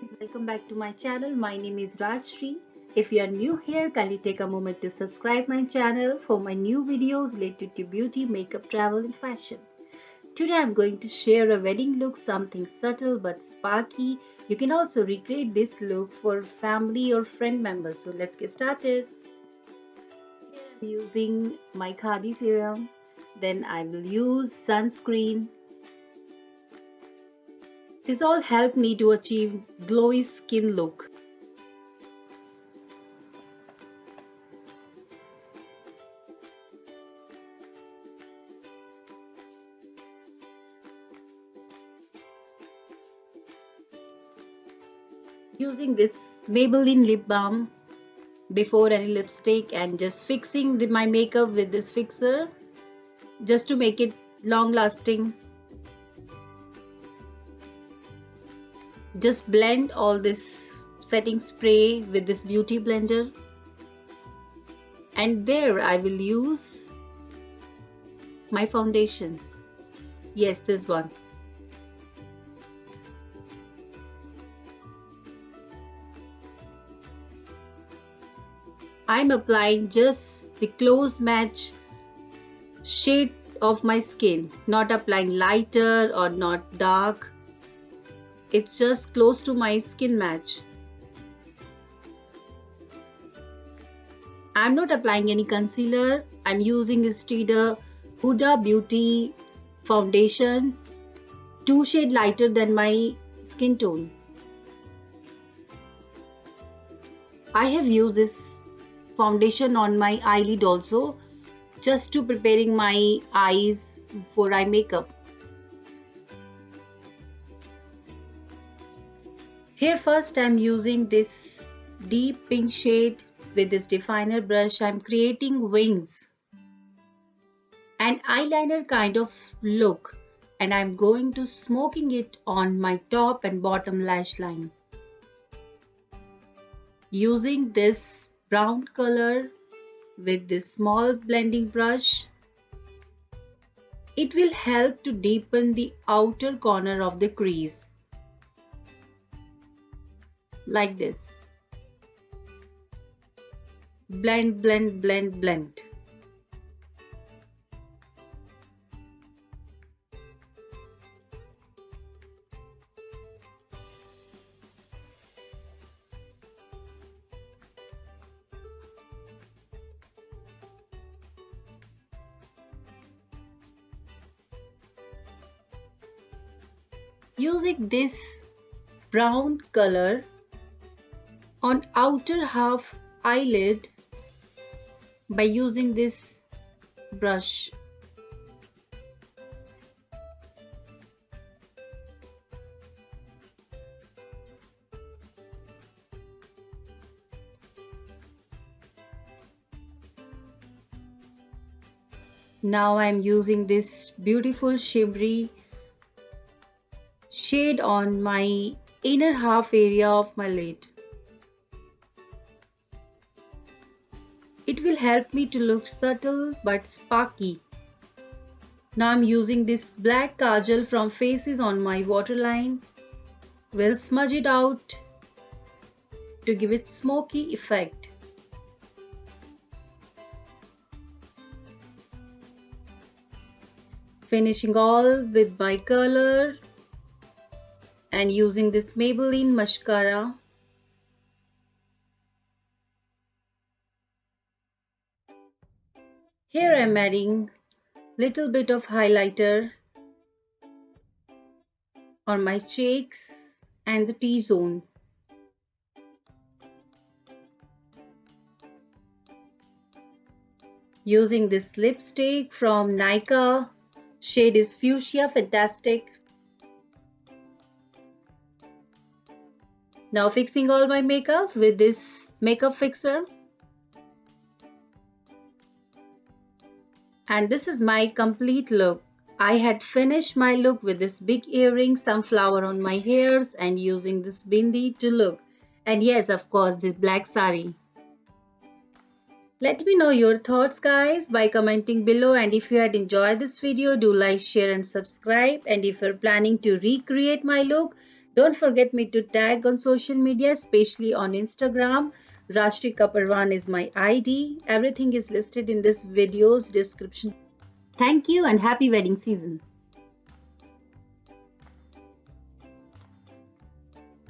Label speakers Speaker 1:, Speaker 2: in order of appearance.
Speaker 1: Welcome back to my channel. My name is Rajshree. If you are new here, kindly take a moment to subscribe my channel for my new videos related to beauty, makeup, travel and fashion. Today I'm going to share a wedding look, something subtle but sparky. You can also recreate this look for family or friend members. So let's get started. Here I'm using my khadi serum. Then I will use sunscreen. This all helped me to achieve glowy skin look. Using this Maybelline lip balm before any lipstick and just fixing my makeup with this fixer just to make it long lasting. Just blend all this setting spray with this beauty blender, and there I will use my foundation. Yes, this one. I'm applying just the close match shade of my skin, not applying lighter or not dark. It's just close to my skin match. I'm not applying any concealer. I'm using instead a Huda Beauty foundation, 2 shades lighter than my skin tone. I have used this foundation on my eyelid also, just to preparing my eyes for eye makeup. Here first I'm using this deep pink shade with this definer brush. I'm creating wings and eyeliner kind of look, and I'm going to smoking it on my top and bottom lash line. Using this brown color with this small blending brush, it will help to deepen the outer corner of the crease. Like this. Blend, blend, blend, blend. Using this brown color on outer half eyelid by using this brush. Now I'm using this beautiful shimmery shade on my inner half area of my lid. It will help me to look subtle but sparky. Now I'm using this black kajal from Faces on my waterline. We'll smudge it out to give it smoky effect. Finishing all with my color and using this Maybelline mascara. Here I'm adding little bit of highlighter on my cheeks and the T-zone. Using this lipstick from Nykaa, shade is Fuchsia Fantastic. Now fixing all my makeup with this makeup fixer. And this is my complete look. I had finished my look with this big earring, some flower on my hairs and using this bindi to look. And yes, of course, this black sari. Let me know your thoughts guys by commenting below, and if you had enjoyed this video, do like, share and subscribe. And if you're planning to recreate my look, Don't forget me to tag on social media, especially on Instagram. Rajshree Kaprwan is my ID. Everything is listed in this video's description. Thank you and happy wedding season.